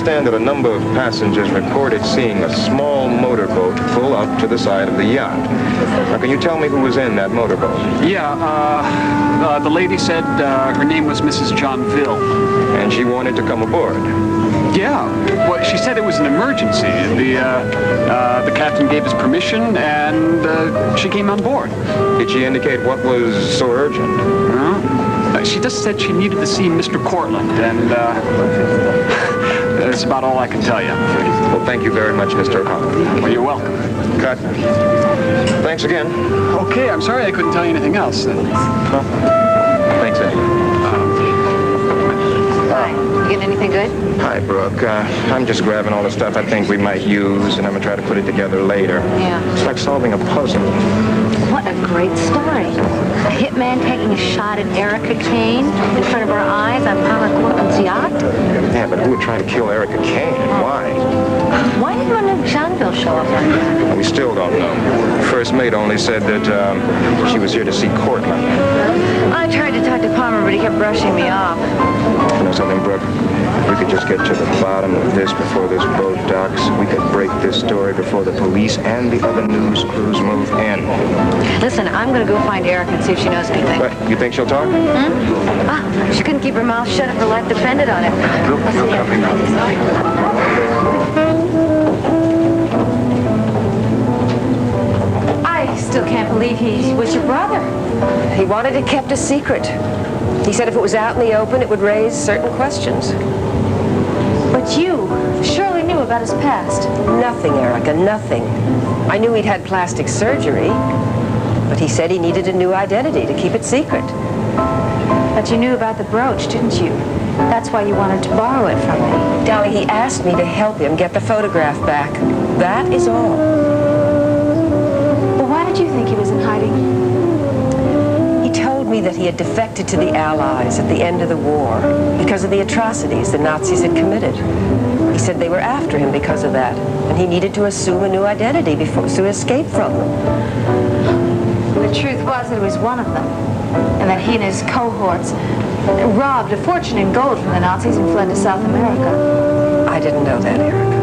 understand that a number of passengers reported seeing a small motorboat pull up to the side of the yacht. Now, can you tell me who was in that motorboat? Yeah, the lady said her name was Mrs. Johnville. And she wanted to come aboard? Yeah. Well, she said it was an emergency. The captain gave us permission, and she came on board. Did she indicate what was so urgent? She just said she needed to see Mr. Cortlandt, and that's about all I can tell you. Well, thank you very much, Mr. O'Connor. Well, you're welcome. Cut. Thanks again. Okay, I'm sorry I couldn't tell you anything else. Well, thanks anyway. Hi. You getting anything good? Hi, Brooke. I'm just grabbing all the stuff I think we might use, and I'm going to try to put it together later. Yeah. It's like solving a puzzle. What a great story. A hitman taking a shot at Erica Kane in front of our eyes on Palmer Cortland's yacht? Yeah, but who would try to kill Erica Kane, and why? Why did one of Johnville show up like that? Well, we still don't know. First mate only said that she was here to see Cortlandt. I tried to talk to Palmer, but he kept brushing me off. You know something, Brooke? If we could just get to the bottom of this before this boat docks, we could break this story before the police and the other news crews move in. Listen, I'm going to go find Erica and see if she knows anything. What, you think she'll talk? She couldn't keep her mouth shut if her life depended on it. I still can't believe he was your brother. He wanted it kept a secret. He said if it was out in the open, it would raise certain questions. But you surely knew about his past. Nothing, Erica, nothing. I knew he'd had plastic surgery, but he said he needed a new identity to keep it secret. But you knew about the brooch, didn't you? That's why you wanted to borrow it from me. Darling, he asked me to help him get the photograph back. That is all. Well, why did you think he was in hiding? He told me that he had defected to the Allies at the end of the war because of the atrocities the Nazis had committed. He said they were after him because of that, and he needed to assume a new identity to escape from them. The truth was that it was one of them, and that he and his cohorts robbed a fortune in gold from the Nazis and fled to South America. I didn't know that, Erica.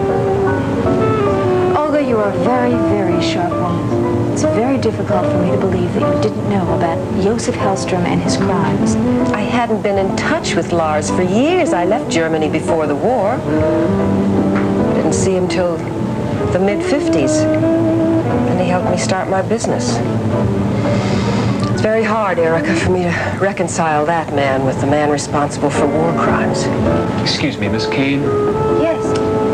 Olga, you are a very, very sharp woman. It's very difficult for me to believe that you didn't know about Josef Hellstrom and his crimes. I hadn't been in touch with Lars for years. I left Germany before the war. Didn't see him till the mid-50s. And he helped me start my business. It's very hard, Erica, for me to reconcile that man with the man responsible for war crimes. Excuse me, Miss Kane. Yes.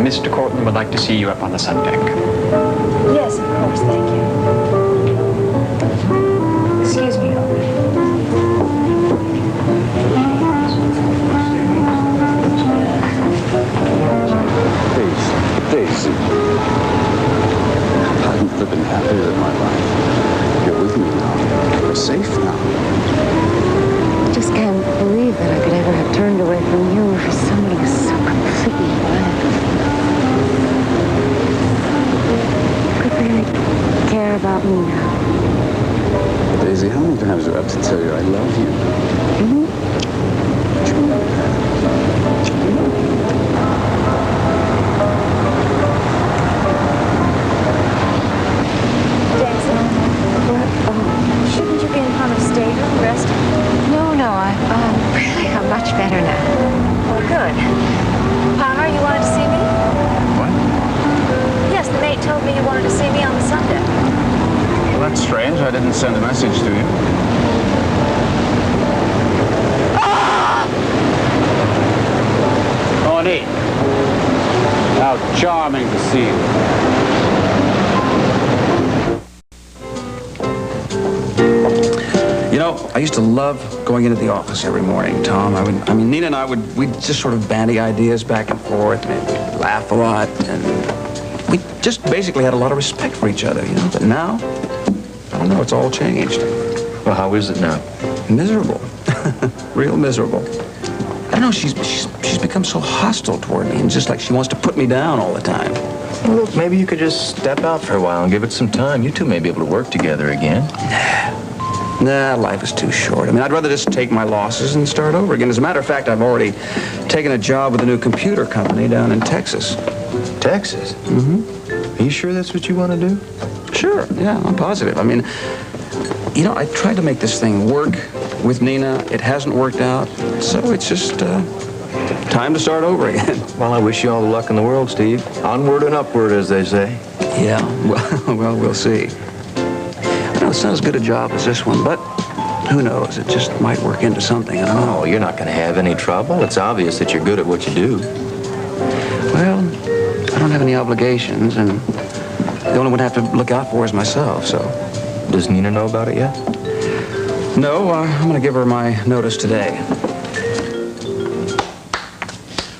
Mr. Cortlandt would like to see you up on the sundeck. Yes, of course, thank you. Excuse me, Olga. Daisy. I'm flipping happy with my life. You're with me now. We're safe now. I just can't believe that I could ever have turned away from you for somebody who's so completely bad. You could really care about me now. Daisy, how many times do I have to tell you I love you? Mm-hmm. Shouldn't you be in front of stage resting? No, I'm much better now. Oh, good. Palmer, you wanted to see me? What? Yes, the mate told me you wanted to see me on the Sunday. Well, that's strange. I didn't send a message to you. Tony, how charming to see you. You know, I used to love going into the office every morning, Tom. Nina and I we'd just sort of bandy ideas back and forth, and we'd laugh a lot, and we just basically had a lot of respect for each other, you know. But now, I don't know, it's all changed. Well, how is it now? Miserable. Real miserable. I don't know, she's become so hostile toward me, and just like she wants to put me down all the time. Well, look, maybe you could just step out for a while and give it some time. You two may be able to work together again. Nah, life is too short. I mean, I'd rather just take my losses and start over again. As a matter of fact, I've already taken a job with a new computer company down in Texas. Texas? Mm-hmm. Are you sure that's what you want to do? Sure, yeah, I'm positive. I mean, you know, I tried to make this thing work with Nina. It hasn't worked out, so it's just time to start over again. Well, I wish you all the luck in the world, Steve. Onward and upward, as they say. Yeah, well, we'll see. I know it's not as good a job as this one, but who knows? It just might work into something. I don't know. Oh, you're not going to have any trouble. It's obvious that you're good at what you do. Well, I don't have any obligations, and the only one I have to look out for is myself, so. Does Nina know about it yet? No, I'm going to give her my notice today.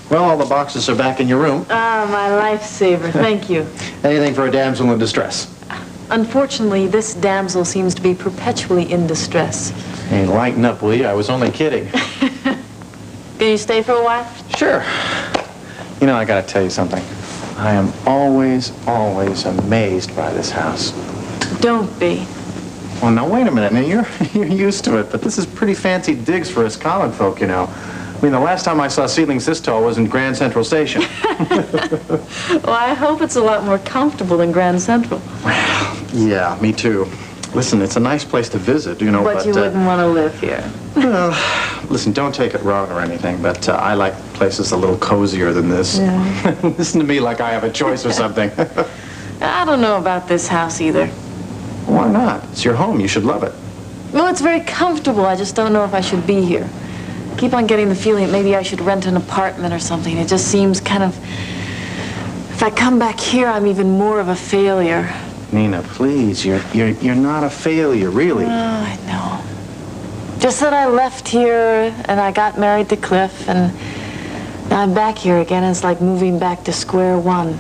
Well, all the boxes are back in your room. Ah, my lifesaver. Thank you. Anything for a damsel in distress. Unfortunately, this damsel seems to be perpetually in distress. Hey, lighten up, will you? I was only kidding. Can you stay for a while? Sure. You know, I gotta tell you something. I am always amazed by this house. Don't be. Well, now, wait a minute. Now, you're used to it, but this is pretty fancy digs for us common folk, you know. I mean, the last time I saw ceilings this tall was in Grand Central Station. Well, I hope it's a lot more comfortable than Grand Central. Yeah, me too. Listen, it's a nice place to visit, you know, but you wouldn't want to live here. Well, listen, don't take it wrong or anything, but I like places a little cozier than this. Yeah. Listen to me like I have a choice or something. I don't know about this house either. Why not? It's your home. You should love it. Well, it's very comfortable. I just don't know if I should be here. I keep on getting the feeling that maybe I should rent an apartment or something. It just seems kind of... If I come back here, I'm even more of a failure. Nina, please, you're not a failure, really. Oh, I know. Just that I left here and I got married to Cliff, and now I'm back here again. It's like moving back to square one.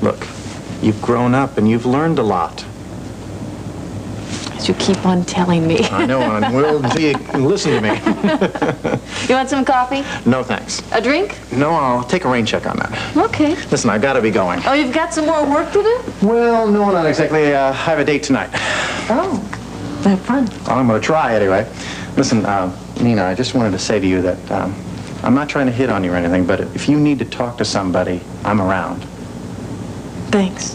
Look, you've grown up and you've learned a lot. As you keep on telling me. I know, and well, gee, listen to me. You want some coffee? No, thanks. A drink? No, I'll take a rain check on that. Okay. Listen, I gotta be going. Oh, you've got some more work to do? Well, no, not exactly. I have a date tonight. Oh, have fun. Well, I'm gonna try anyway. Listen, Nina, I just wanted to say to you that I'm not trying to hit on you or anything, but if you need to talk to somebody, I'm around. Thanks.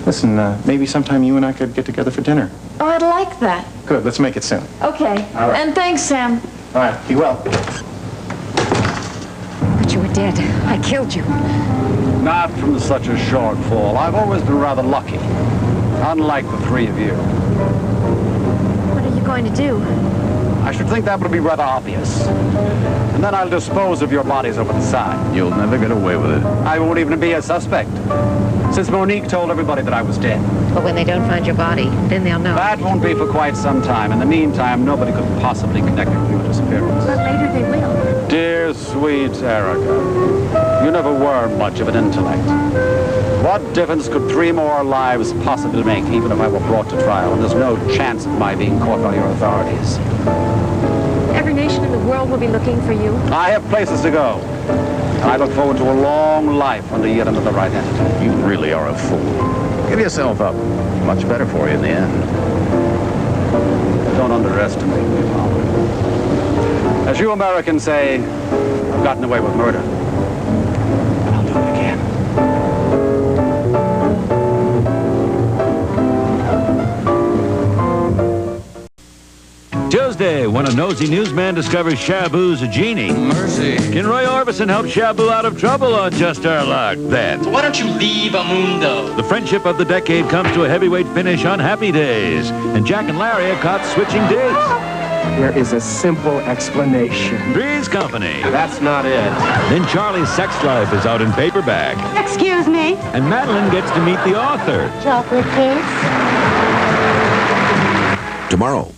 Listen, maybe sometime you and I could get together for dinner. Oh, I'd like that. Good, let's make it soon. Okay. All right. And thanks, Sam. All right, be well. But you were dead. I killed you. Not from such a short fall. I've always been rather lucky. Unlike the three of you. What are you going to do? I should think that would be rather obvious. And then I'll dispose of your bodies over the side. You'll never get away with it. I won't even be a suspect. Since Monique told everybody that I was dead. But when they don't find your body, then they'll know. That won't be for quite some time. In the meantime, nobody could possibly connect it with your disappearance. But later they will. Dear, sweet Erica, you never were much of an intellect. What difference could 3 more lives possibly make, even if I were brought to trial, and there's no chance of my being caught by your authorities? Every nation in the world will be looking for you. I have places to go. And I look forward to a long life under yet another right entity. You really are a fool. Give yourself up. Much better for you in the end. Don't underestimate me, Mom. As you Americans say, I've gotten away with murder. And I'll do it again. Tuesday, when a nosy newsman discovers Shabu's a genie. Mercy. Can Roy Orbison help Shabu out of trouble on Just Our Luck? Then, Why don't you leave Amundo? the friendship of the decade comes to a heavyweight finish on Happy Days. And Jack and Larry are caught switching dates. There is a simple explanation. Three's Company. That's not it. Then Charlie's Sex Life is out in paperback. Excuse me. And Madeline gets to meet the author. Chocolate cake. Tomorrow